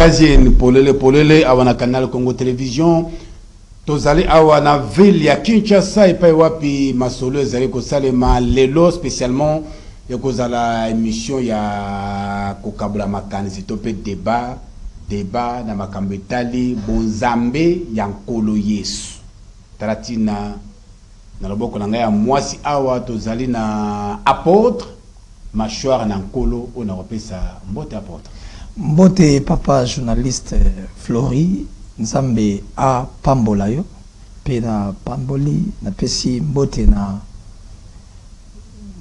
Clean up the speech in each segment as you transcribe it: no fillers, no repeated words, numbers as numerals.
magazine polele awana canal Congo Télévision tozali awana ville ya Kinshasa epai wapi masolo ezali kosalema lelo spécialement ya kozala émission ya kokabula makanisi to pe débat na makambo etali bonzambe ya nkolo Yesu taratina na loboko na ngai ya mwasi awa tozali na apôtre mâchoire na nkolo ona kopesa mbote apôtre. Mbote papa journaliste Flori nzambe a pambola yo pe na pamboli na pesi mbote na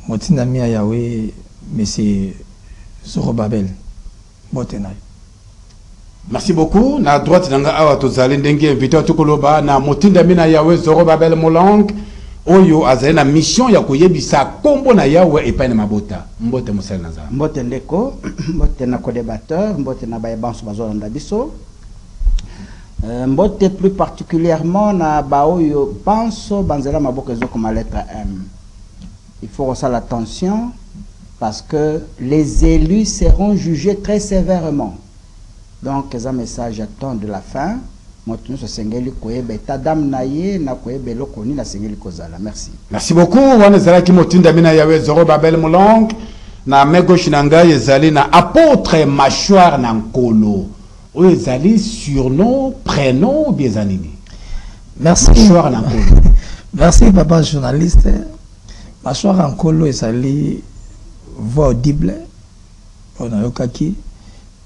motinda mia yawe monsieur Zorobabel mbote na yo. Merci beaucoup. Na droite nanga awa tozali ndenge invité tukoloba na motinda mina yawe Zorobabel Molang oyo azali na mission ya koyebisa kombo na yawe epai na mabota mbote mosala na nzambe mbote ndeko mbote na co-débatteur mbote na bayebanso bazolanda biso mbote plus particulièrement na baoyo banso banzela maboko ezokoma lettre M. Il faut aussi l'attention parce que les élus seront jugés très sévèrement. Donc c'est un message à temps de la fin. Merci. Merci beaucoup. Wanazalaki motinda mina yawe Zorobabel Molang na mego shinanga yezali na apôtre mâchoire na nkolo. Oyo ezali surnom, prénom ou bien zanini? Merci. Mâchoire na nkolo. Merci papa journaliste. Mâchoire na nkolo ezali voix audible. On a yokaki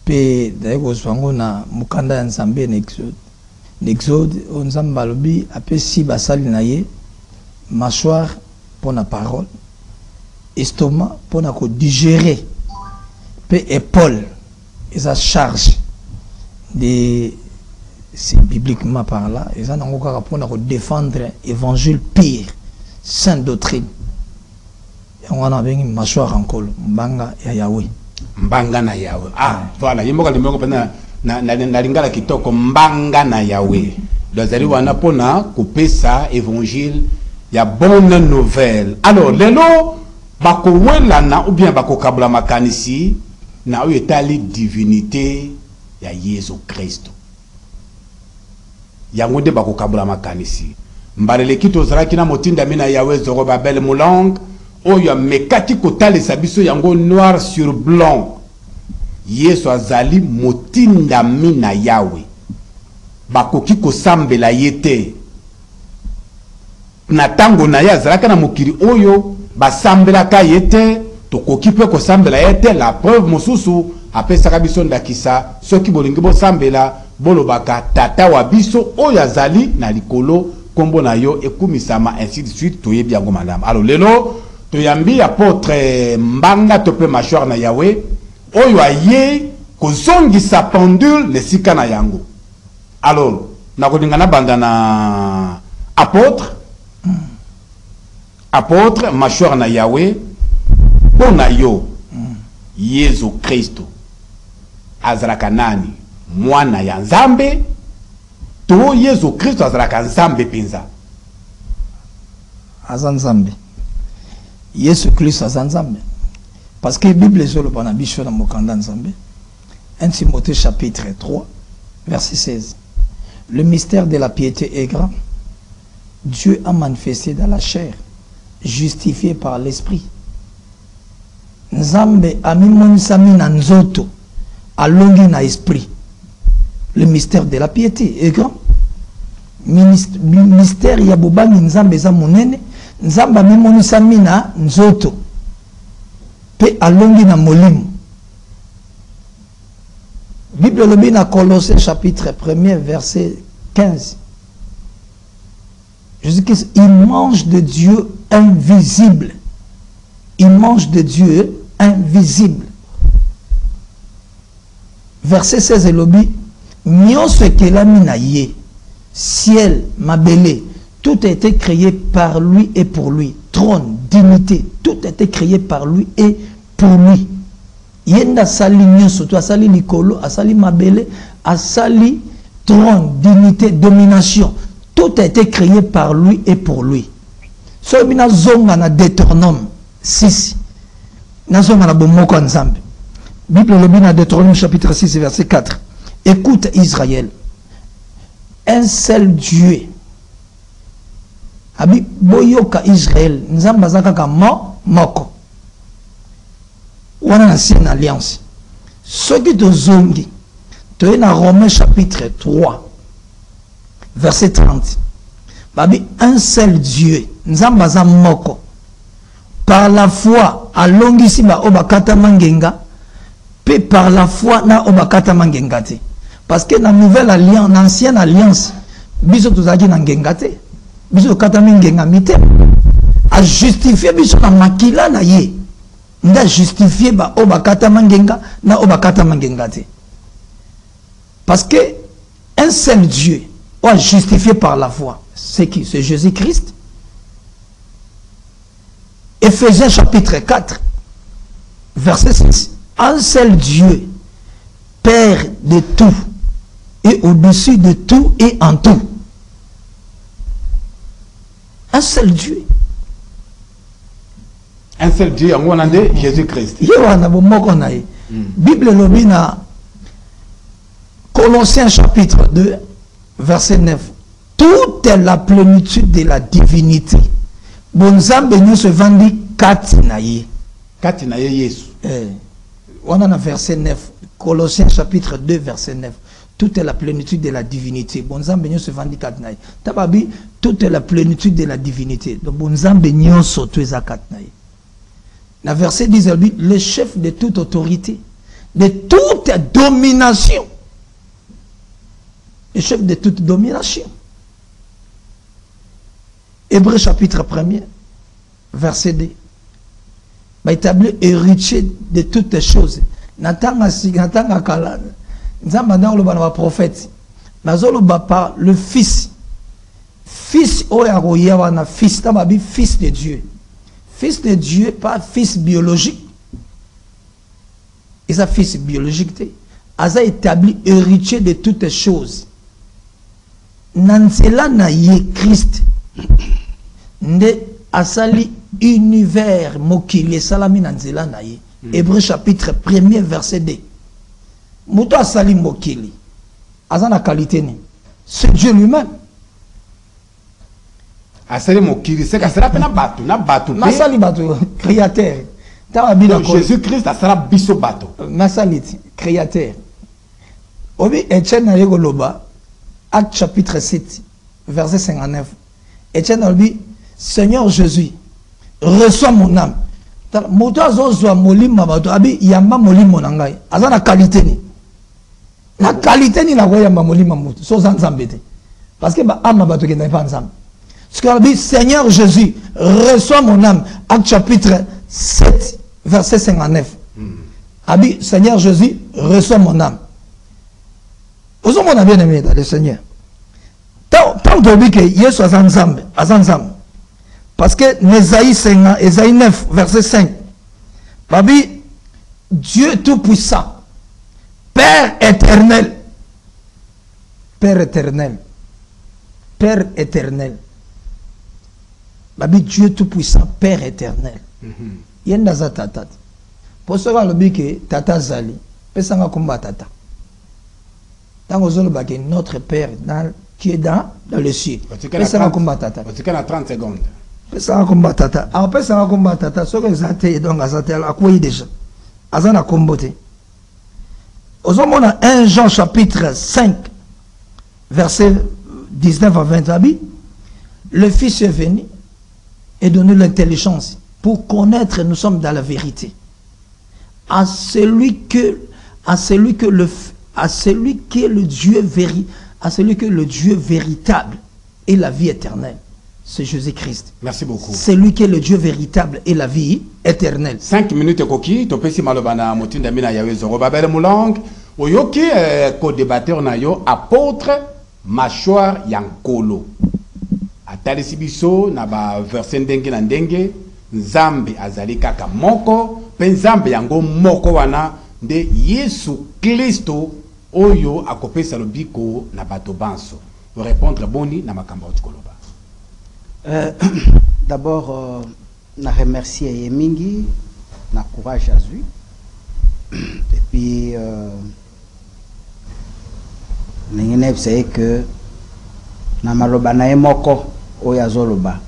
pe daiko swango na mukanda ya nzambe na Exode, on zambalobi apesi basali na ye mâchoire pour la parole, estomac pour la digérer, pe épaule et sa charge de c'est bibliquement par là, et ça n'a encore pour défendre évangile pire, sainte doctrine. Et on a bien mâchoire en col, mbanga ya Yahweh. Mbanga na Yahweh. Ah, voilà, il m'a dit na lingala kitoko mbanga na Yahweh. Dozali wana pona kopesa évangile ya bonne nouvelle. Alors lelo bako wela na ou bien bako kabula makanisi na o etali divinité ya Yesu Kristo. Yango de bako kabula makanisi. Mbalele kito zalaki na motinda mina Yahweh Zorobabel Molang oyo mekati kotale sabiso yango noir sur blanc. Yesu azali motinda mina yawe bakoki kosambela yete na tango na ya zalaka na mokiri oyo basambela ka yete tokoki pe kosambela yete la preuve mosusu apesaka biso ndakisa soki bolingi bosambela bolobaka tata wa biso oyo azali na likolo kombo na yo ekumisama ainsi de suite toyebi yango malamu. Alors lelo toyambi apôtre mbanga tope mâchoire na yawe oyo aye kozongisa pendule lesika na yango. Alors nakodinga na banda na apôtre mâchoire na Yahweh pona yo Yesu Kristo azalaka nani mwana ya nzambe to Yesu Kristo azalaka nzambe penza azanzambe Yesu Kristo azanzambe parce que la Bible est sur le Panabicho dans Mokanda Nzambe. 1 Timothée chapitre 3, verset 16. Le mystère de la piété est grand. Dieu a manifesté dans la chair, justifié par l'esprit. Nzambe a mis mon sami na nzoto, a longi na esprit. Le mystère de la piété est grand. Mystère yabobangi Nzambe za monene, Nzambe a mis mon sami na nzoto. Pe alongi na molimo. Bible lobi na Colossiens chapitre 1er verset 15. Jésus-Christ, il mange de Dieu invisible. Il mange de Dieu invisible. Verset 16 lobi nyonso kela minaye ciel mabele tout a été créé par lui et pour lui. Trône, dignité, tout a été créé par lui et pour lui. Yenda sali nyonso to asali likolo, asali mabele, asali trône, dignité, domination. Tout a été créé par lui et pour lui. So bina zonga na Deutéronome 6. Na zonga na bomoko nzambe. Bible le bina Deutéronome chapitre 6 verset 4. écoute Israël, un seul Dieu. Abi boyoka Israël, nzamba zakaka moko. Wana na une alliance. Ce qui te zongi, tu es dans Romains chapitre 3, verset 30. Babi, un seul Dieu, nzamba za moko. Par la foi, alongisi ba obakata mangenga, puis par la foi na obakata mangenga te. Parce que dans la nouvelle alliance, dans l'ancienne alliance, biso tozaki na ngenga te. Biso kata mangenga mite. A justifier biso na makila na ye. Nda justifier ba obakata mangenga na obakata mangenga te. Parce que un seul Dieu a justifié par la foi. C'est qui? C'est Jésus-Christ. Éphésiens chapitre 4, verset 6. Un seul Dieu, Père de tout, et au-dessus de tout et en tout. Un seul Dieu. Un seul Dieu, en Rwanda, Jésus-Christ. Bible lobina, Colossiens chapitre 2, verset 9. Toute est la plénitude de la divinité. Bonzambe nous se vendit katinaye. Katinaye Yesu. On a verset 9. Colossiens chapitre 2, verset 9. Toute est la plénitude de la divinité. Bonzambe nous se vendit katinaye. Tababi, toute est la plénitude de la divinité. Donc bonzambe nous sauté za katinaye. La verset 10, elle dit, le chef de toute autorité, de toute domination. Le chef de toute domination. Hébreu chapitre 1er, verset 2. Va établir héritier de toutes les choses. Natanga kala. Nzamba le prophète. Nazolo par le fils. Fils oyaroya na fils tababi fils de Dieu. Fils de Dieu, pas fils biologique. Et ça fils biologique. Aza établi héritier de toutes les choses. Nansela na ye Christ. Nde asali univers mokili salami nanzela na ye. Hébreu chapitre 1er verset 2. Muto asali mokili. Azana qualité ni. C'est Dieu lui-même. Asali mokili, c'est que cela pena batu, na batu. Masali batu créateur. Jésus-Christ asala biso batu. Masali créateur. Obi Etienne na yego loba. Acte chapitre 7 verset 59. Etienne a dit, Seigneur Jésus, reçois mon âme. Moto zo molima bato abi yamba molimo nangai. Azana qualité ni. La qualité ni la yamba molima moto. So zanzambete. Parce que ba âme bato ke na pas ensemble. Ce qu'il dit, Seigneur Jésus, reçois mon âme. Acte chapitre 7 verset 59. Abi Seigneur Jésus, reçois mon âme. Vous avez bien aimé le Seigneur. Tant que dit que Yesu azanzambe. Parce que Ésaïe 9, verset 5. Babi, Dieu Tout-Puissant, Père éternel. Père éternel. Père éternel. Babi, Dieu Tout-Puissant, Père éternel. Yendaza tata. Pour ce que tata zali, pesanga kumba tata. Dans notre Père qui est dans le ciel. Pesanga kumba tata. Parce qu'il y a 30 secondes. Pesanga kumba tata. Alors pesanga kumba tata. Ce que zate donc azate à quoi déjà. Azana kombote. Aux hommes on a 1 Jean chapitre 5 verset 19 à 20. Le Fils est venu et donné l'intelligence pour connaître nous sommes dans la vérité. À celui que le Dieu véritable et la vie éternelle, c'est Jésus-Christ. Merci beaucoup. C'est lui qui est le Dieu véritable et la vie éternelle. 5 minutes koki, topesi malobana motinda mina yawe zoro babele mulang, oyoki co-débatteur na yo apôtre Machouar Yankolo. Atalisi biso na ba verset ndenge na ndenge, Nzambe azali kaka moko, pe Nzambe yango moko wana nde Yesu Kristo oyo akopesa lobiko na bato banso. Répondre boni na makambo tukoloba. D'abord na remercier Yemingi na courage azui et puis ningine c'est que na maloba na moko oyo azoloba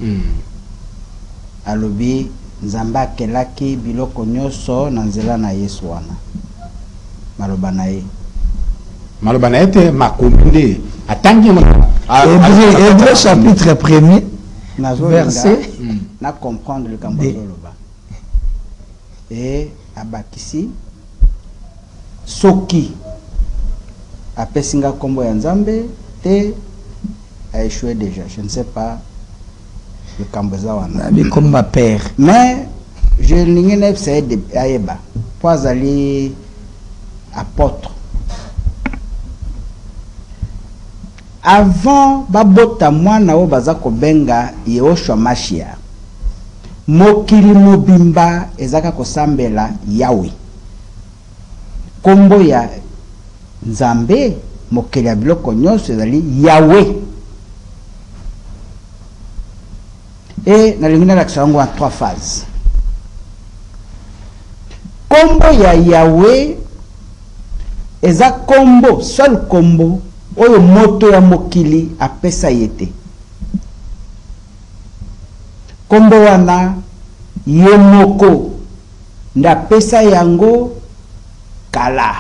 alobi nzambe akelaki biloko nyonso na nzela na Yesu wana maloba na ye te makombe atangi Hébreux chapitre 1er verset na comprendre le kambo azoloba et abakisi soki apesinga kombo ya nzambe te a échoué déjà. Je ne sais pas le Kambozawana. Comme ma père. Mais je n'ai pas de Aïeba. Pas aller apôtre. Avant babota mwana o bazako benga Yehoshua Mashia. Mokili mobimba ezaka kosambela Yahweh. Kombo ya Nzambe mokili ya biloko nyonso ezali Yahweh. Et na lingina la kisango en 3 phases. Kombo ya Yahweh eza kombo, seul kombo oyo moto ya mokili apesa yete. Kombo wana ye moko nda pesa yango kala.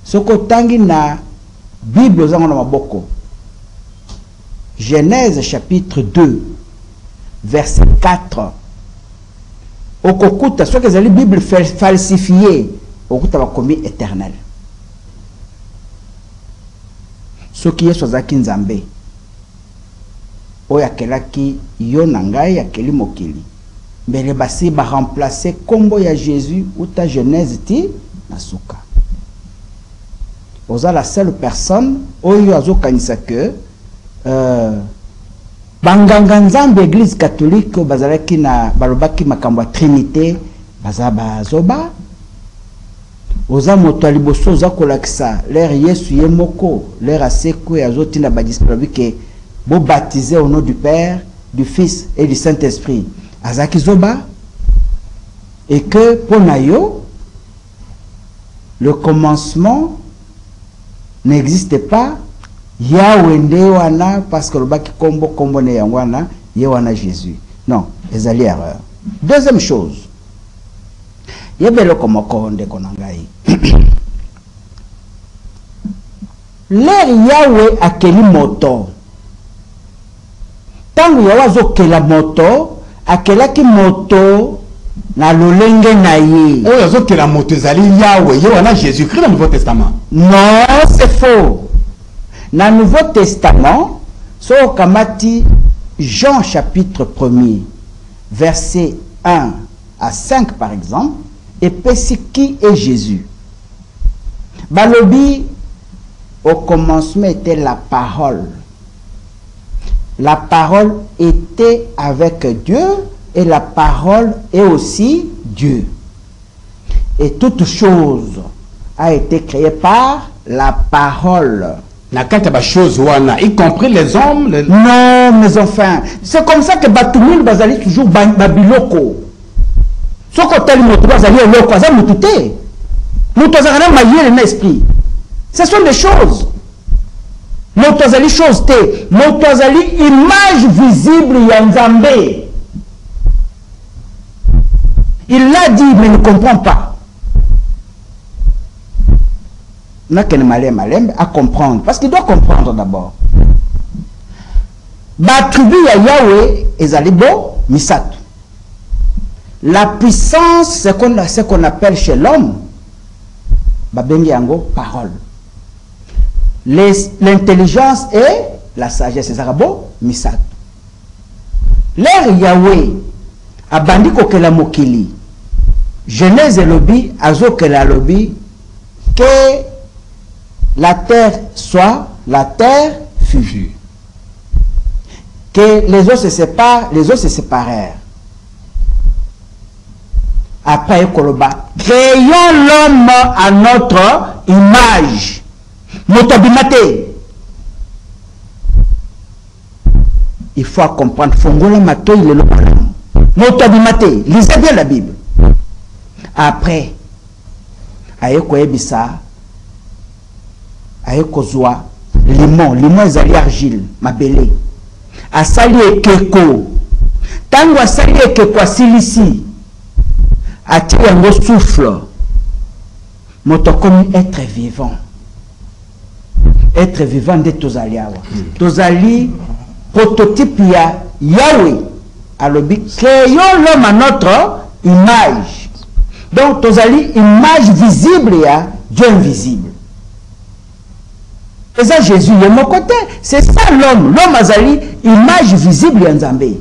Soko tangi na Bible zango na maboko. Genèse chapitre 2 verset 4. Okokuta soit que la Bible falsifiée, okuta va commis éternel. Ce qui est sozaki nzambe. Oya kelaki yo nangai akeli mokili. Mbele basi ba remplacer kombo ya Jésus uta Genèse ti nasuka. Oza la seule personne oyo azokanisa que banganga nzambe église catholique bazalaki na balobaki makambo ya trinité bazaba zoba oza moto liboso oza kolakisa l'air Yesu ye moko l'air aseko ya zotina ba disciple que bo baptisé au nom du Père, du Fils et du Saint-Esprit azaki zoba et que pour nayo le commencement n'existe pas. Yahweh nde wana parce que le baki kombo ne yangwana yewana Jésus. Non, ezali erreur. Deuxième chose. Yebelo komoko nde konangai. L'air Yahweh akeli moto. Tangu yawazo kela moto, akelaki moto na lolenge na ye. Oh yazo kela moto ezali Yahweh, yewana Jésus-Christ dans le Nouveau Testament. Non, c'est faux. Dans le Nouveau Testament, so kamati Jean chapitre 1er, verset 1 à 5 par exemple, et pesi qui est Jésus. Balobi, au commencement était la parole. La parole était avec Dieu et la parole est aussi Dieu. Et toute chose a été créée par la parole. Y compris les hommes. Non, mais enfin, c'est comme ça que Batoumil Bazali toujours Babiloko. Ce côté moto Bazali est loko, ça moutouté. Moutozarana maillé l'esprit. Ce sont des choses. Moutozali chose té. Moutozali image visible Yanzambe. Il l'a dit, mais ne comprend pas. N'a qu'un malem à comprendre. Parce qu'il doit comprendre d'abord. Batrubi ya Yahweh ezalibo misatu. La puissance, c'est ce qu'on appelle chez l'homme, babengi yango parole. L'intelligence et la sagesse, c'est arabo misatu. L'air Yahweh abandi kokela mokili. Genèse lobi azokela lobi que la terre soit, la terre fut. Que les eaux se séparent, les eaux se séparèrent. Après Koloba, créons l'homme à notre image. Motobimate. Il faut comprendre. Fongola mato il est le problème. Motobimate. Lisez bien la Bible. Après, Ayeko Ebisa. aye kozwa limon ezali argile mabele asali ekeko tango asali ekeko asilisi atie yango souffle moto comme être vivant nde tozali awa tozali prototype ya Yahweh alobi créons l'homme à notre image. Donc tozali image visible ya Dieu invisible. Et ça Jésus de mon côté, c'est ça l'homme azali image visible ya Nzambe.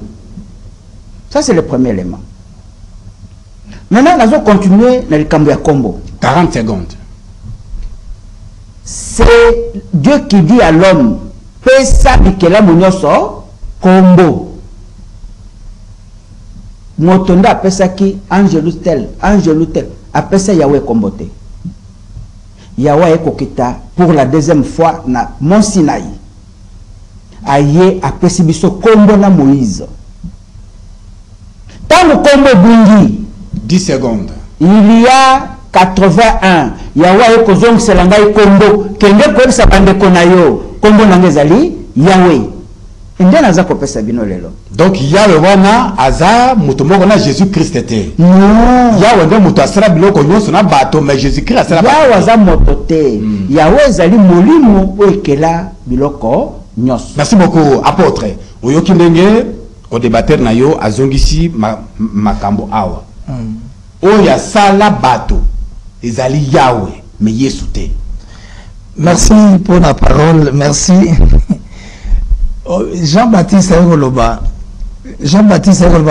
Ça c'est le premier élément. Maintenant nous allons continuer dans le cambo ya kombo. 40 secondes. C'est Dieu qui dit à l'homme pesa bikela munyoso kombo. Motonda apesa ki angelus tel apesa Yahweh kombote. Yahweh ekokita pour la deuxième fois na Mont Sinaï. Aye apesi biso kombo na Moïse. Tango kombo bungi 10 secondes. Il y a 81. Yahweh ekozong selangai kombo kenge koyebisa bandeko na yo kombo na ngezali Yahweh. Donc Yahweh wana aza mutomoko na Jésus Christ était. Non. Yahweh ndo muto asala biloko nyonso na bato mais Jésus Christ asala bato. Yahweh aza motote. Yahweh ezali molimo oekela biloko nyonso. Merci beaucoup apôtre. Oyoki ndenge ko débatteur na yo azongisi makambo awa. Oya sala bato ezali Yahweh mais Yesu te. Merci pour la parole, merci. Jean-Baptiste Egoloba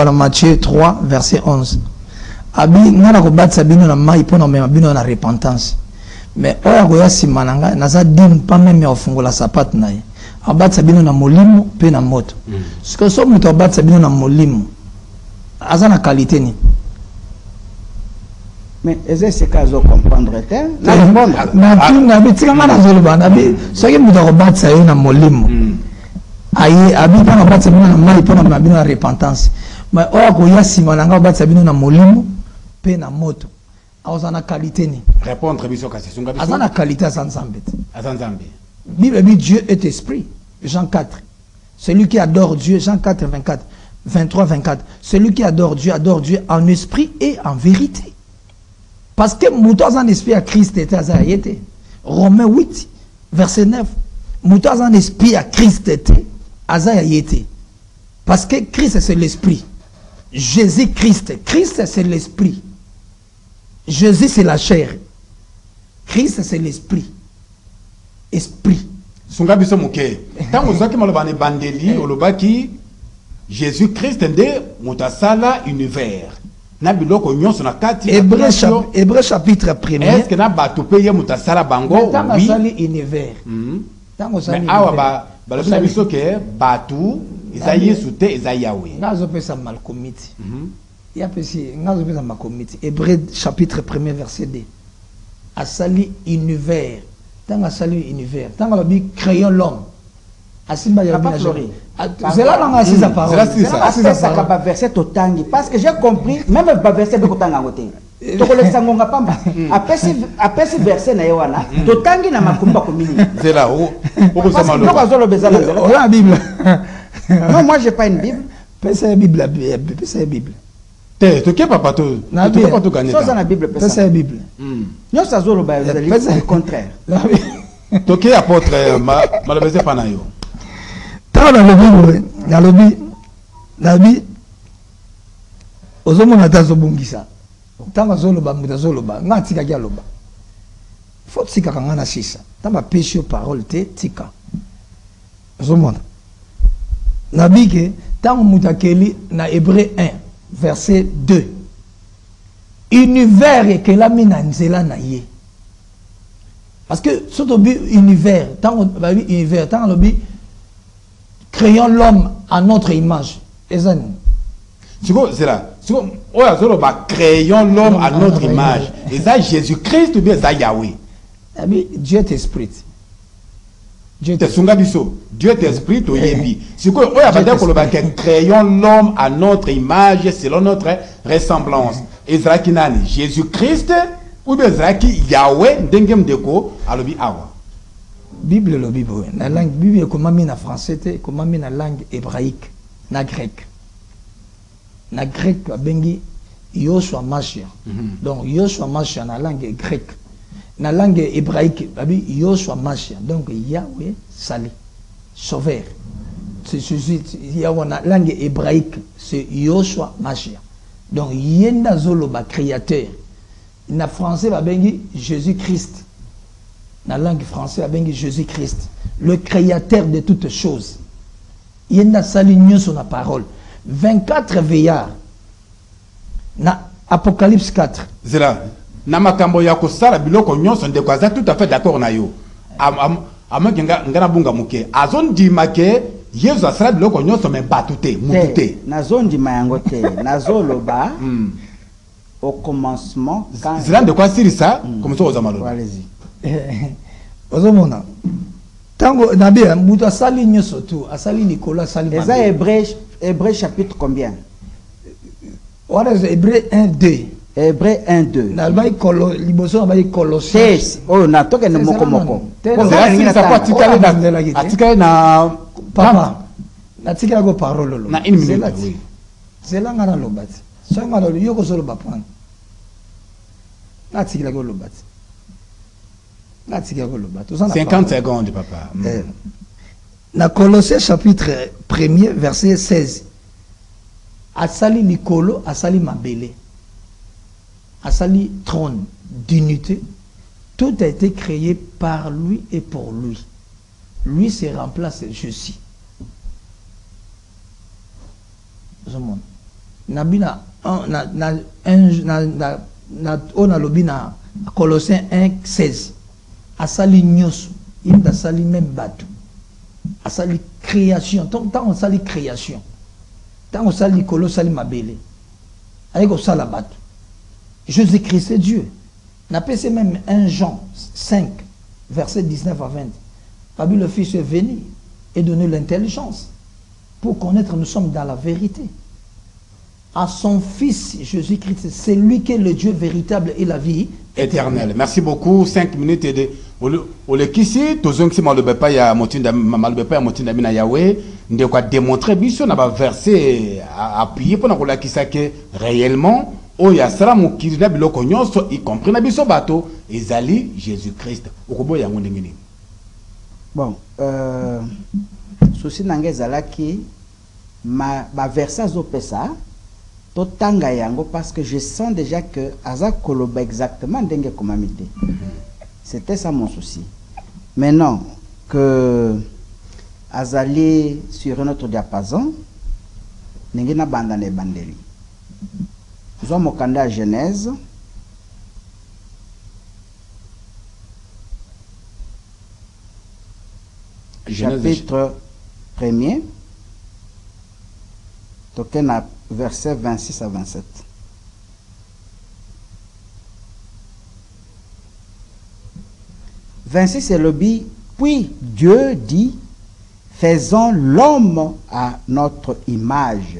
dans Matthieu 3 verset 11. Abi nana ko batsa bino na mai pona mema bino na repentance. Mais oya ko yasimana naza dim pa meme ofungola sapato naye. Abatsa bino na molimo pe na moto. Ce que so muto abatsa bino na molimo. Aza na qualité ni. Mais est-ce que vous comprendre na répondre. Na bitika ngana zoloba na bi so ke muto ko batsa yo na molimo. Aye abita na batsa bino na mai pona na bino na repentance. Mais oya ko yasima na nga batsa bino na molimo pe na moto. Azana qualité ni. Répondre biso kasi sunga biso. Azana qualité Nzambe. Nzambe. Bible dit Dieu est esprit. Jean 4. Celui qui adore Dieu, Jean 4 24 23 24. Celui qui adore Dieu en esprit et en vérité. Parce que mouton en esprit à Christ était azayete. Romains 8 verset 9. Mouton en esprit à Christ était azayete. Parce que Christ c'est l'esprit. Jésus-Christ, Christ c'est l'esprit. Jésus c'est la chair. Christ c'est l'esprit. Esprit. Sunga biso moke. Tango zaki maloba ne bandeli olobaki Jésus-Christ nde mutasala univers. Na biloko nyonso na kati Hébreu chapitre 1er. Est-ce que na bato pe ye mutasala bango? Oui. Tango univers. Tango sali. Mais awa ba biso ke bato eza Yesu te eza Yahweh. Ngazo pesa malkomiti. Ya pesi ngazo pesa malkomiti. Hébreu chapitre 1er verset 2. Asali univers. Tant salut univers, tant on a dit créons l'homme. Asimba ya bien joué. C'est là dans la six parole. C'est là ça ka verset totangi parce que j'ai compris même ba verset be kotanga ngote. To ko lekisa ngonga pamba. Apesi verset na yewana totangi na makumba komini. C'est là où parce que nous azolo bezala zela. On a la Bible. Non, moi j'ai pas une Bible. Pesa la Bible, pesa la Bible. Tu n'es pas tout. Tu n'es pas tout gagné. Ça, c'est la Bible. C'est la Bible. Nous, ça, c'est le contraire. Tu es apôtre, malheureusement, pas naïo. Dans le Bible, la Bible, aux hommes, on a des obungisa. Tant que zoloba, muda zoloba, n'a tika galoba. Faut tika kangana sisa. Tant que péché parole te tika. Aux hommes, la Bible, tant que muda keli na Hébreu 1. Verset 2. Univers et que la mina nzela na ye. Parce que surtout univers, tant univers, tant le créons l'homme à notre image. C'est là. Créons l'homme à notre image. Et ça Jésus-Christ ou bien ça Yahweh. Dieu est esprit. Dieu est esprit, tu yebi. C'est quoi? Créons l'homme à notre image selon notre ressemblance. Ezraki nani? Jésus-Christ ou bien Ezraki Yahweh ndengem deko alobi awa. Bible le Bible. La langue Bible comment mis en français, comment mis en langue hébraïque, na grec. Na grec bengi Yoshua Mashiach. Donc Yoshua Mashiach na langue grecque. Na langue hébraïque, Yoshua Mashiach. Donc Yahweh Sali, sauveur. Il y a une langue hébraïque, c'est Yoshua Mashiach. Donc Yenda Zoloba créateur. Na français bengi Jésus-Christ. Na langue française bengi Jésus-Christ, le créateur de toutes choses. Yenda Sali sur la parole. 24 veillards. Na Apocalypse 4. Zela na makambo ya kosala biloko nyonso ndeko aza tout à fait d'accord na yo. Amakenga ngana bunga muke. Azondi make Yesu asala biloko nyonso mais batute mutute. Nazondi mayangote, nazoloba au commencement quand Zela de quoi sirisa comme ça aux amalons. Allez-y. Ozomona. Tango nabe mutu asali nyoso tu, asali Nicolas asali. Les Hébreux chapitre combien? What is Hébreu 1-2? Hébreu 1-2. Nalbai kolo liboso na Colossiens. Oh na toke ne moko moko. C'est ça quoi tikale na papa. Na tikala go parole lo. Na une minute oui. C'est là ngana lo bati. So ngana lo yoko solo bapang. Na tikala go lo bati. Na tikala go lo bati. 50 secondes papa. Na Colossiens chapitre 1er verset 16. Asali Nicolo, Asali Mabele, Asali trône d'unité, tout a été créé par lui et pour lui. Lui se remplace Jésus. Nabina on a lobina Colossiens 1:16. Asali nyos, il asali même bateau. Asali création, tant on sali création. Tant on sali Kolo sali Mabele. Avec on sali bateau. Jésus-Christ est Dieu. N'a pas même 1 Jean 5, verset 19 à 20. Pabi le Fils est venu et donné l'intelligence pour connaître nous sommes dans la vérité. À son Fils Jésus-Christ, c'est lui qui est le Dieu véritable et la vie éternelle. Merci beaucoup. 5 minutes de le kisi tozong si malobepa ya motinda malobepa ya motinda mina Yahweh ndé quoi démontrer biso na ba verset appuyer pour na ko lakisa que réellement o ya sala mokili na biloko nyonso y compris na biso bato ezali Jésus-Christ. Okobo yango ndengeni. Bon, souci nanga ezalaki ba verset zo pesa to tanga yango parce que je sens déjà que aza koloba exactement ndenge komamite. C'était ça mon souci. Maintenant que azali sur un autre diapason, ndenge na bandane bandeli. Nous sommes au Kanda Genèse. Chapitre 1er. Token à verset 26 à 27. C'est le bi. Puis Dieu dit, faisons l'homme à notre image,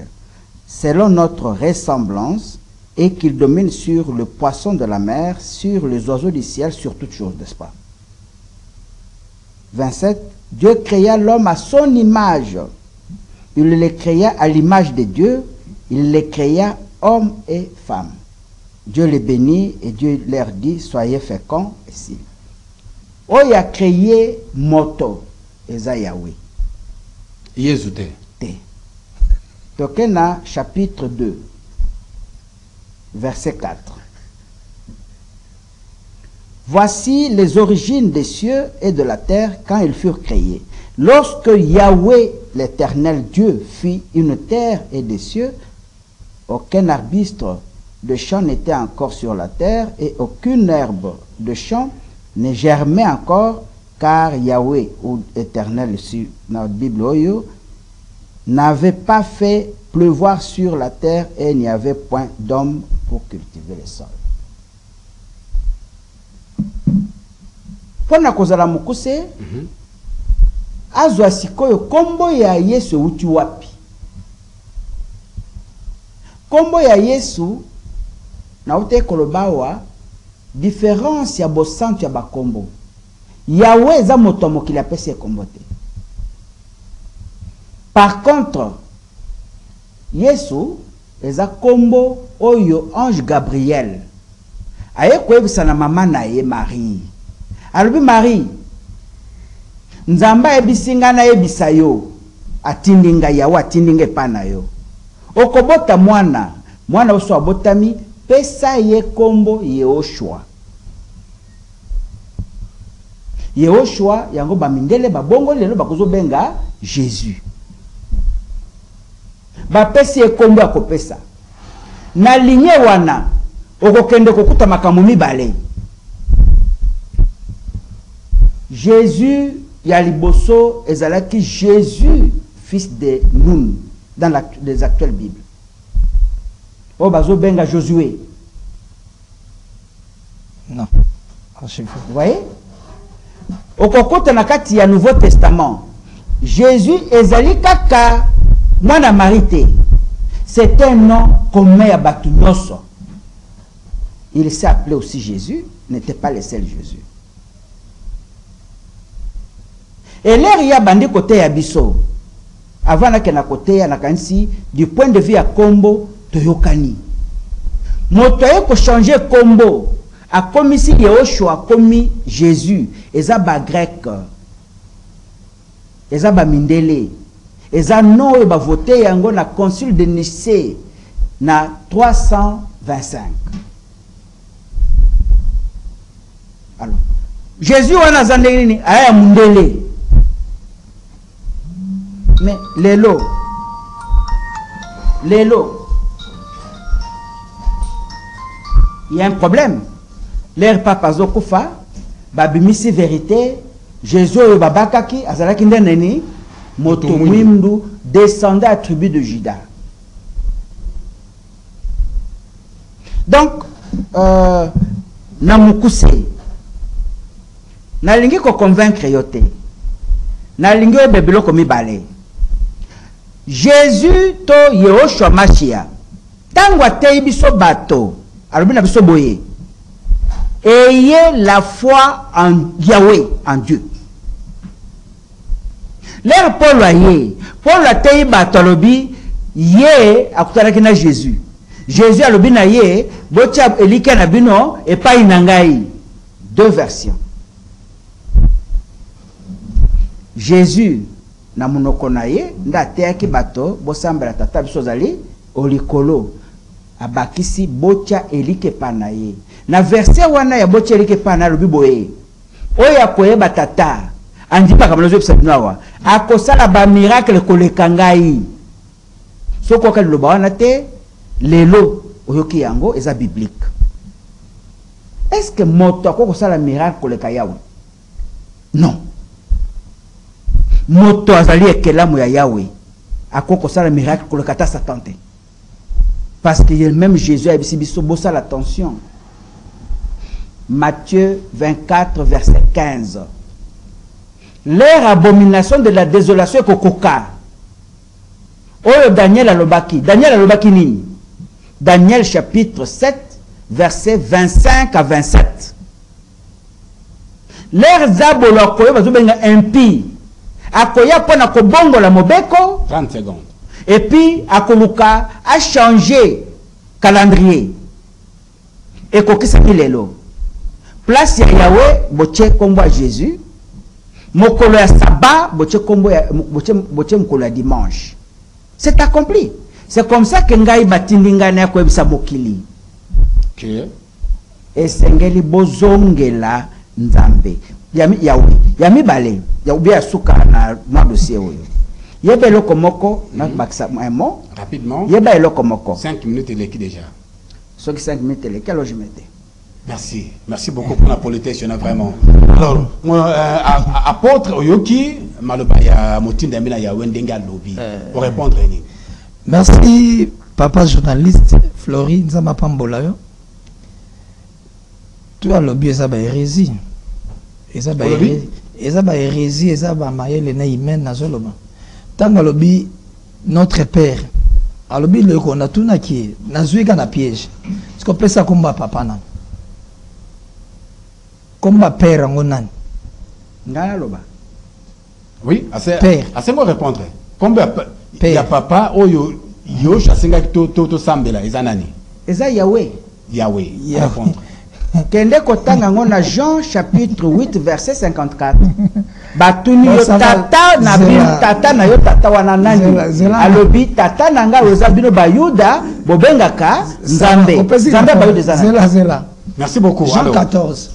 selon notre ressemblance, et qu'il domine sur le poisson de la mer, sur les oiseaux du ciel, sur toutes choses, n'est-ce pas? 27. Dieu créa l'homme à son image. Il les créa à l'image de Dieu. Il les créa hommes et femmes. Dieu les bénit et Dieu leur dit, soyez féconds ici. Oh, il a créé moto, Eza Yahweh. Jésus te. Tokena chapitre 2, verset 4. Voici les origines des cieux et de la terre quand ils furent créés. Lorsque Yahweh, l'éternel Dieu, fit une terre et des cieux, aucun arbuste de champ n'était encore sur la terre et aucune herbe de champ ne germait encore, car Yahweh, ou éternel sur notre Bible, n'avait pas fait pleuvoir sur la terre et il n'y avait point d'homme pour cultiver le sol. Pona kozala mukuse azwa sikoyo kombo ya Yesu uti wapi? Kombo ya Yesu na ute kolobawa différence ya bosantu ya bakombo. Yahweh eza moto mokili apesi ekombo te. Par contre, Yesu eza kombo oyo ange Gabriel aye koyebisa na mama na ye Marie. Alobi Marie, Nzamba ebisinga na yebisa yo, atindinga yawa atindinga epa na yo. Okobota mwana oso abotami, pesa ye kombo Yehoshua. Yehoshua yango bamindele babongo lelo bakozo benga Jésus. Bapesi ye kombo ya kopesa. Na linye wana okokende kokuta makambo mibale. Jésus ya liboso ezalaki Jésus fils de Nun dans les actuelles Bibles. O bazo benga Josué. Non. Vous voyez? Okokota na kati ya Nouveau Testament, Jésus ezali kaka mwana Marité. C'est un nom commun à batu nyonso. Il s'est appelé aussi Jésus, n'était pas le seul Jésus. Et l'air y a bandi côté ya biso. Avant na kena côté ya nakansi du point de vue à Kombo toyokani. Moto ko changer Kombo a commis si Yehoshua commis Jésus. Eza ba grec. Eza ba mindele. Eza non e ba voté yango na concile de Nicée na 325. Alors Jésus wana zandeli aya mundele. Mais Lélo, il y a un problème. L'air papa Zokoufa, babimisi vérité, Jésus et babakaki, azalaki ndeneni, motomwimdu descendait à tribu de Juda. Donc, namukuse, nalingi ko convaincre yote, nalingi bebelo komi bale. Jésus to Yehoshua Machia. Tangwa te biso bato. Alobina biso boye. Ayez la foi en Yahweh, en Dieu. L'air Paul aye. Paul a te bato alobi ye akutaraki na Jésus. Jésus alobina ye botia elika na bino et pas inangai. Deux versions. Jésus na munoko na ye nda teaki bato bosambela tata biso zali olikolo abakisi bocha elike pana ye na verset wana ya bocha elike pana lobi boye oya koyeba tata andipa kamalozo bisabinawa akosala ba miracle koleka ngai soko ka loba wana te lelo oyoki yango eza biblique. Est-ce que moto akosala miracle koleka yawe? Non. Moto azali ekelamu ya Yahweh akoko sala miracle ko le kata Satan te. Parce que même Jésus a dit biso bossa l'attention. Matthieu 24 verset 15. Leur abomination de la désolation kokoka. Oyo Daniel alobaki nini? Daniel chapitre 7 verset 25 à 27. Leur zabolo koyo bazobenga impie. Akoya pona kobongo la mobeko 30 secondes. Et puis akoluka a changé calendrier. Et kokisa lelo. Place ya Yahweh boche kombo a Jésus. Mokolo ya Sabbat boche kombo ya boche mokolo ya dimanche. C'est accompli. C'est comme ça que ngai batindinga na ko ebisa mokili. OK. Esengeli bozongela nzambe. Yahweh. Yami bale. Yahweh asuka na mwa dossier oyo. Yeba eloko moko na bakisa un mot. Rapidement. Yeba eloko moko. 5 minutes et l'équipe déjà. Ce qui 5 minutes et quel je mettais. Merci. Merci beaucoup pour la politesse, il y en a vraiment. Alors, apôtre Oyoki, Malobaya, Motinda Mina Yahweh Ndenga Lobi. Pour répondre, Réni. Merci, papa journaliste, Flori Nzama Pambolayo. Tu as lobby et ça va hérésie. Et ça va hérésie, et ça va mailler les nez humains dans le lobby. Tant que lobby, notre père, à lobby le qu'on a tout naqué, n'a joué qu'un piège. Ce qu'on peut ça combat papa nan. Combat père en onan. Ngana loba. Oui, Père. assez moi répondre. Combien il y a papa yo chasenga to sambela ezanani. Eza Yahweh. Yahweh. Yahweh. Répondre. Kende kotanga ngona Jean chapitre 8 verset 54. Batuni yo tata na bino tata na yo tata wana nani. Alobi tata nanga weza bino bayuda bobengaka Nzambe. Nzambe bayuda zana. Zela. Merci beaucoup. Jean Alors. 14,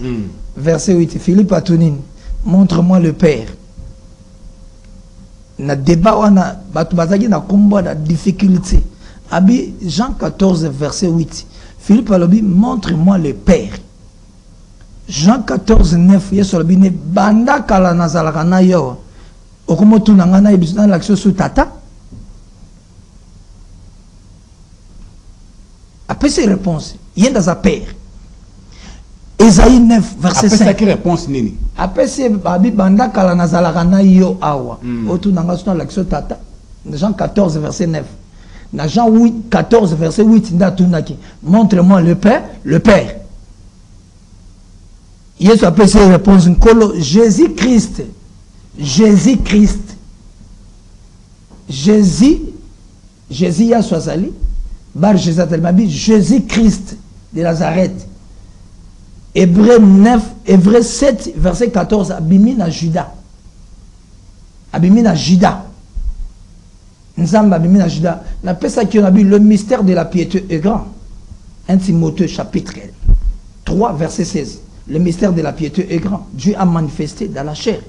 verset 8. Philippe Atounine, montre-moi le Père. Na débat wana batu bazaki na kombo na difficulté. Abi Jean 14 verset 8. Philippe alobi montre-moi le Père. Jean 14 9 Yesu alobi ne banda kala nazalaka na yo. Okomotu na ngana ibisuna l'action sous tata. Après ces réponses, yenda za Père. Esaïe 9 verset Après 5. ça qui réponse nini? Après c'est babi banda kala nazalaka na yo awa. Otu nanga suna l'action tata. Jean 14 verset 9. Dans Jean 8, 14 verset 8 ndatunaki. Montre-moi le Père, le Père. Yesu après ces réponses nkolo Jésus-Christ. Jésus-Christ. Jésus ya swazali. Bar Jésus Telmabi Jésus-Christ de Nazareth. Hébreu 9, Hébreu 7 verset 14 abimina Juda. Abimina Juda. Nzamba abimina Juda. Na pesa qui on a vu le mystère de la piété est grand. 1 Timothée chapitre 3 verset 16. Le mystère de la piété est grand. Dieu a manifesté dans la chair.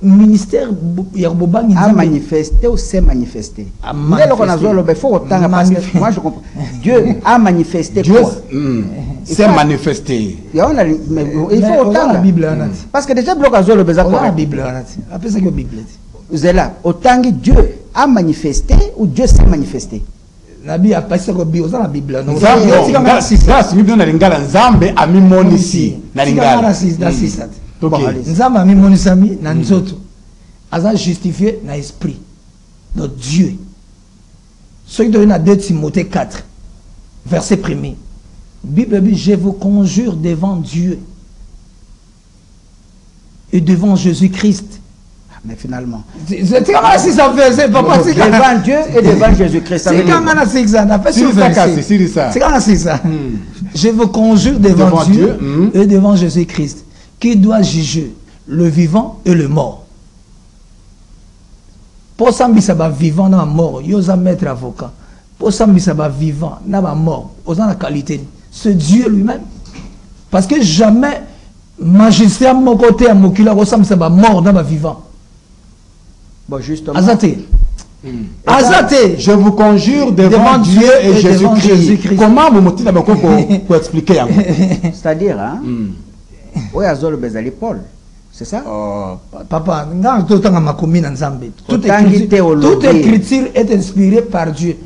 Ministère Yerbobang A manifesté ou s'est manifesté. Moi je comprends. Dieu a manifesté quoi? C'est manifesté. Il faut autant la Bible. Parce que déjà bloc azolo beza La correct. Bible. Après ça que Bible. Zela, autant que Dieu a manifesté ou Dieu s'est manifesté. Nabi a passé que Bible dans la Bible. Non. Nzambe Bible na lingala Nzambe amimonisi na lingala. Nzambe amimonisami na nzoto. Aza justifié na esprit. Donc Dieu. Ce qui donne à 2 Timothée 4 verset 1er. Bible dit je vous conjure devant Dieu et devant Jésus-Christ. Mais finalement, C'est comme si ça faisait papa c'est devant Dieu et devant Jésus-Christ. c'est comme ça. Je vous conjure devant Dieu et devant Jésus-Christ qui doit juger le vivant et le mort. Pour ça ça va vivant dans la mort, yosa maître avocat. Pour ça ça va vivant dans la mort, aux la qualité. C'est Dieu lui-même. Parce que jamais magistrat mon côté à mon kilo ressemble ça va mort dans ma vivant. Bon, justement. Azate. Azate. Je vous conjure devant Dieu et Jésus-Christ. Comment vous montez d'abord pour expliquer? C'est-à-dire, hein? Oui, Azol Bezali Paul. C'est ça? Papa, toute écriture est inspirée par Dieu.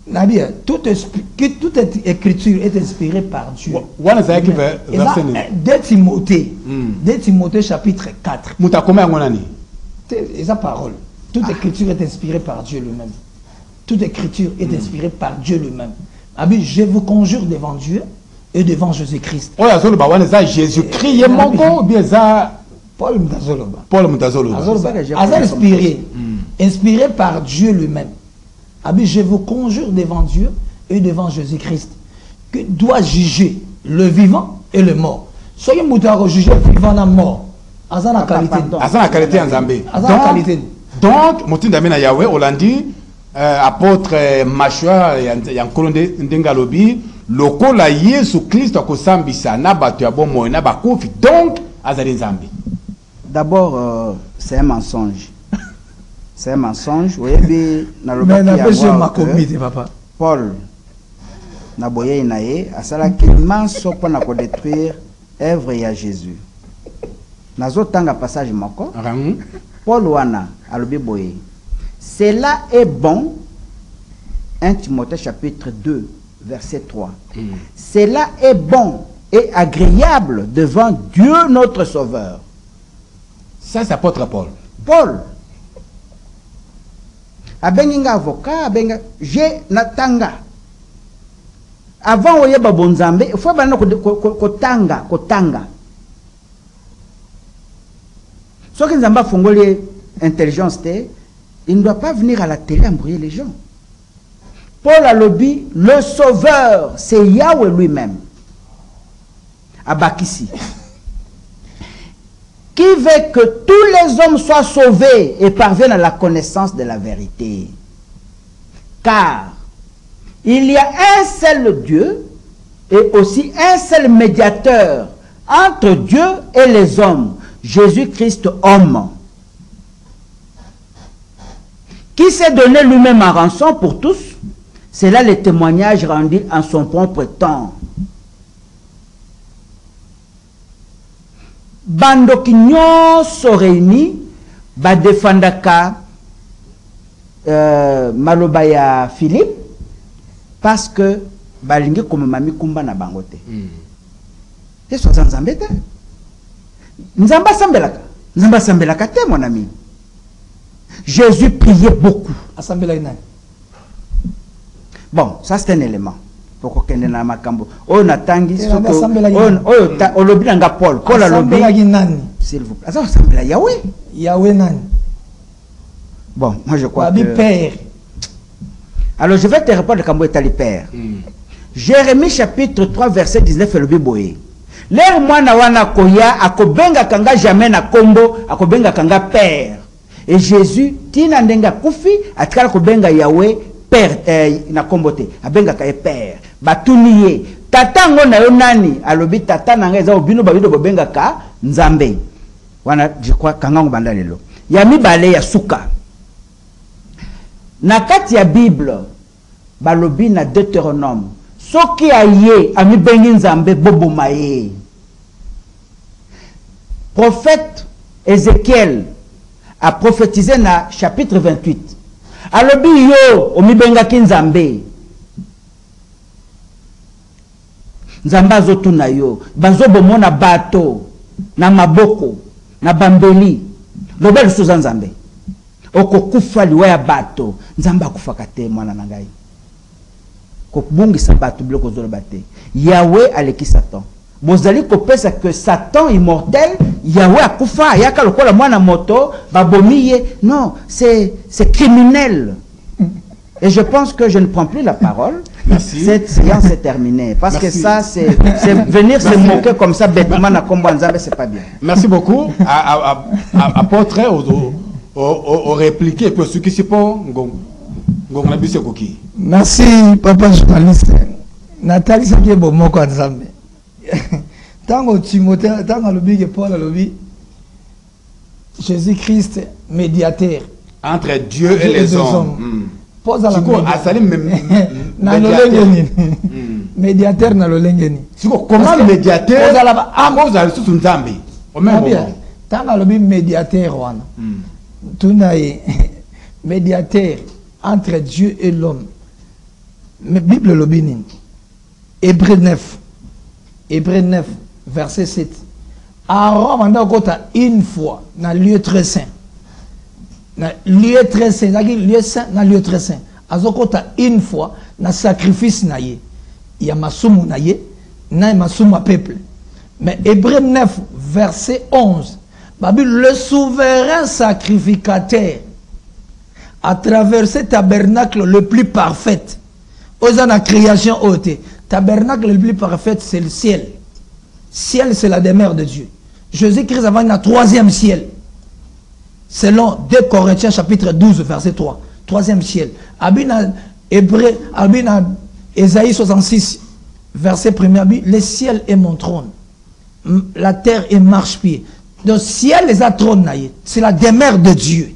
Toute écriture est inspirée par Dieu. 2 Timothée chapitre 4. C'est sa parole. Toute écriture est inspirée par Dieu lui-même. Toute écriture est inspirée par Dieu lui-même. Je vous conjure devant Dieu et devant Jésus-Christ. Jésus-Christ est mon go, bien ça. Paul Mutazoloba. Paul Mutazoloba. Inspiré par Dieu lui-même. Je vous conjure devant Dieu et devant Jésus-Christ que doit juger le vivant et le mort. Soyez moutard juger le vivant et le mort. Azana qualité. Azana qualité en Zambé. Azana qualité. Donc, Moutin Damina Yahweh, Olandi, apôtre Machua, Yankolonde Ndengalobi, loko la Yesu Christ ko sambisa na batu ya bomo na bakofi. Donc, Azali Zambi. D'abord, c'est un mensonge. C'est un mensonge. Oui, mais Paul Naboye Inaye, à cela qu'il manso pour détruire œuvre à Jésus. Nazo tanga passage moko. Paul wana alobi boye. Cela est bon. 1 Timothée chapitre 2 verset 3. Cela est bon et agréable devant Dieu notre Sauveur. Ça c'est apôtre Paul. Paul. Abenga avocat, abenga j'ai natanga. Avant oyeba bonzambe, il faut bana kotanga. Ce qui nous a fongolé intelligence, il ne doit pas venir à la télé embrouiller les gens. Paul a lobby, le sauveur, c'est Yahweh lui-même. Abakissi. Qui veut que tous les hommes soient sauvés et parviennent à la connaissance de la vérité. Car il y a un seul Dieu et aussi un seul médiateur entre Dieu et les hommes, Jésus-Christ homme, qui s'est donné lui-même en rançon pour tous. C'est là le témoignage rendu en son propre temps. Bando ki nyonso réuni ba defandaka maloba ya Philippe parce que balingi comme mami kumba na bangote. C'est soit nzambe te. Nzamba sambelaka te mon ami. Jésus priait beaucoup. Bon, ça c'est un élément. Pourquoi qu'on est dans ma cambo? Oh natangi oh lobinanga Paul. Paul a lobby. S'il vous plaît. Ça ressemble à Yahweh. Yahweh nani. Bon, moi je crois que père. Alors je vais te répondre cambo etali père. Jérémie chapitre 3 verset 19 le biboé. L'air mwana wana koya akobenga kanga jamais na kombo akobenga kanga père. Et Jésus tina ndenga kufi atikala kobenga Yahweh père na kombote abenga ka père batuniye tata ngo na yo nani alobi tata nanga eza obino babido bobenga ka nzambe wana je crois kanga ngo banda lelo ya mibale ya suka na kati ya Bible balobi na Deutéronome soki aye amibengi nzambe bobo maye. Prophète Ézéchiel a prophétisé na chapitre 28. Alobi yo omibenga kinzambe. Nzamba zotu na yo. Bazobo mona bato na maboko na bambeli. Lobel suza nzambe. Oko kufa liwa ya bato. Nzamba kufaka te mwana nangai. Kokubungi sabato biloko zolo bate. Yahweh aleki Satan. Bozali kopesa que Satan immortel, Yahweh a kufa, yaka lokola mwana moto, babomiye. Non, c'est criminel. Et je pense que je ne prends plus la parole. Merci. Cette séance est terminée. Parce Merci. Que ça, c'est venir se moquer comme ça, bêtement, à Kombanzambe, c'est pas bien. Merci beaucoup. Apôtre, au répliquer, pour ceux qui se font, merci, papa journaliste. Nathalie Sakiebo Moko Nzambe. Tango Timothée, tango lobby que Paul a lobby, Jésus-Christ médiateur entre Dieu et les hommes. Pose à la médiateur na lolengeni. Comment médiateur? Pose à la sous Nzambe. Au même moment. Tango lobby médiateur wana. Tunaye médiateur entre Dieu et l'homme. Mais Bible lobby ni. Hébreux 9. Hébreux 9, verset 7. Aaron manda kota une fois dans le lieu très saint. Dans lieu très saint, lieu saint, dans lieu très saint. Azokota une fois dans sacrifice na ye. Il y a masumu na ye, na masumu à peuple. Mais Hébreux 9, verset 11. Le souverain sacrificateur a traversé le tabernacle le plus parfait. Aux la création haute. Tabernacle le plus parfait, c'est le ciel. Ciel, c'est la demeure de Dieu. Jésus-Christ avant le troisième ciel. Selon 2 Corinthiens chapitre 12, verset 3. Troisième ciel. Abina Hébreu, Abina Ésaïe 66, verset 1er. Le ciel est mon trône. La terre est marche-pied. Le ciel est un trône. C'est la demeure de Dieu.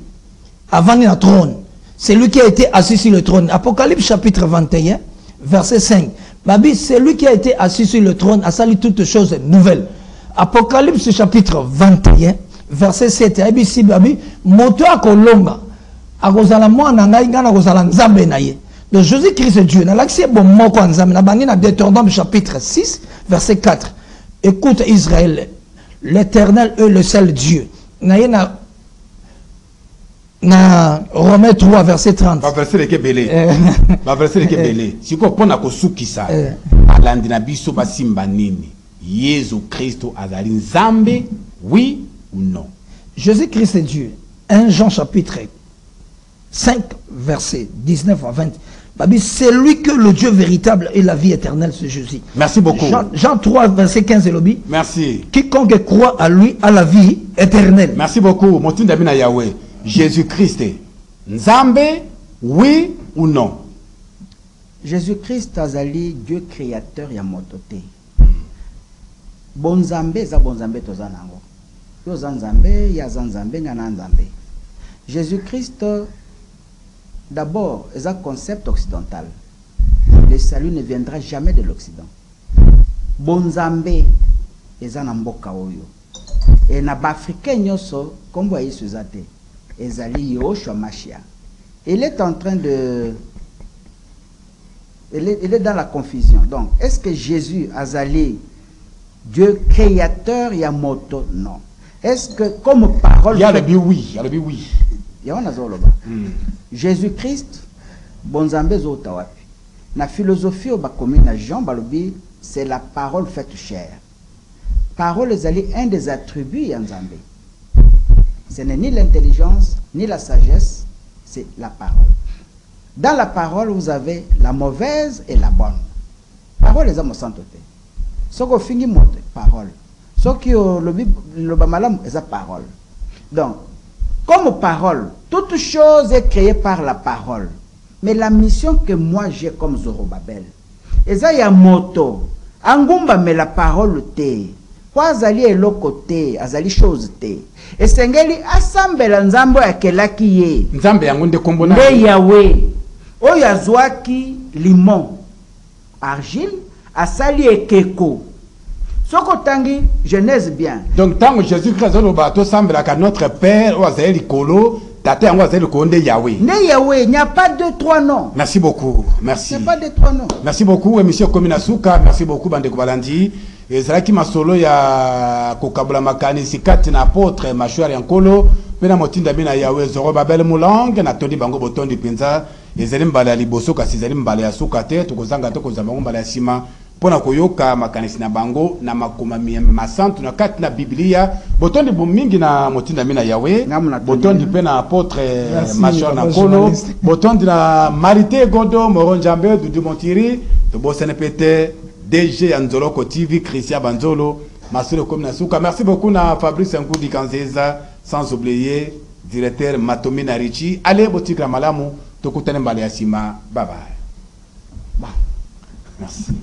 Avant le trône. C'est lui qui a été assis sur le trône. Apocalypse chapitre 21, verset 5. Babi, c'est lui qui a été assis sur le trône, a sali toutes choses nouvelles. Apocalypse chapitre 21, verset 7. ABC, babi, moto a kolonga. A kozala mwana ngai ngana kozala nzambe na ye. Donc Jésus-Christ est Dieu. Na l'accès bon moko nzambe na bani na Deutéronome chapitre 6, verset 4. Écoute Israël, l'Éternel est le seul Dieu. Na ye na Romains 3 verset 30. Verset le kebele. Verset le kebele. Si ko pona ko sukisa alandi na biso basimba nini. Yesu Kristo azali nzambe, oui ou non? Jésus-Christ est Dieu. 1 Jean chapitre 5, verset 19 à 20. C'est lui que le Dieu véritable et la vie éternelle, c'est Jésus. Merci beaucoup. Jean 3, verset 15 et lobby. Merci. Quiconque croit à lui a la vie éternelle. Merci beaucoup. Motin Damina Yahweh. Jésus-Christ. Nzambe, oui ou non? Jésus-Christ azali Dieu créateur ya mototé. Bonzambe za bonzambe tozanango. Yo zanzambe ya zanzambe ngana nzambe. Jésus-Christ d'abord est un concept occidental. Le salut ne viendra jamais de l'Occident. Bonzambe est un mboka oyo. Et na Africain nyoso kombo ya Yesu zate. Ezali Yoshua Mashia. Il est en train de il est dans la confusion. Donc, est-ce que Jésus azali Dieu créateur yamoto? Non. Est-ce que comme parole... Il y a le oui. Il y a le oui. Jésus-Christ, bonzambe zota wapi. Na philosophie au bakomi na Jean balobi, c'est la parole faite chair. Parole ezali un des attributs yanzambe. Ce n'est ni l'intelligence, ni la sagesse, c'est la parole. Dans la parole, vous avez la mauvaise et la bonne. Parole est à mon santé. Ce qu'on finit monte, parole. Ce qui le bamalam est la parole. Donc, comme parole, toute chose est créée par la parole. Mais la mission que moi j'ai comme Zorobabel, et ça y a moto, angumba mais la parole te. Kwa azali eloko te, azali chose te. Et sengeli asambela nzambo ya kelaki ye. Nzambe yango nde kombo na. Le Yahweh. Oyo azwaki limon, argile, asali ekeko. Soko tangi Genèse bien. Donc tant que Jésus-Christ est au bateau semble que notre Père ou azali likolo, tate yango azali likolo nde Yahweh. Ne Yahweh, il n'y a pas de trois noms. Merci beaucoup. Merci. Il n'y a pas de trois noms. Merci beaucoup monsieur Kominasuka, merci beaucoup Bandeko Balandi. Et c'est là qui m'a solo ya kokabula makani sikati na apôtre Machouari Yankolo, pena motinda bina Yahweh Zorobabel Moulang na todi bango botondi penza. Ezali mbala liboso kasi ezali mbala ya suka te tokozanga to kozamba mbala ya sima pona koyoka makanisi na bango na makoma masantu na kati na Biblia botondi bomingi na motinda mina Yahweh botondi pe na apôtre Machouari Yankolo botondi na Marité Godo Moronjambe Dudu Montiri to bosene pete DG Anzoloko TV Christian Banzolo Masolo Kominasuka. Merci beaucoup na Fabrice Ngoudi Kanzeza, sans oublier directeur Matomi Narichi. Allez boutique la malamu tokutane mbali ya sima. Bye bye. Merci.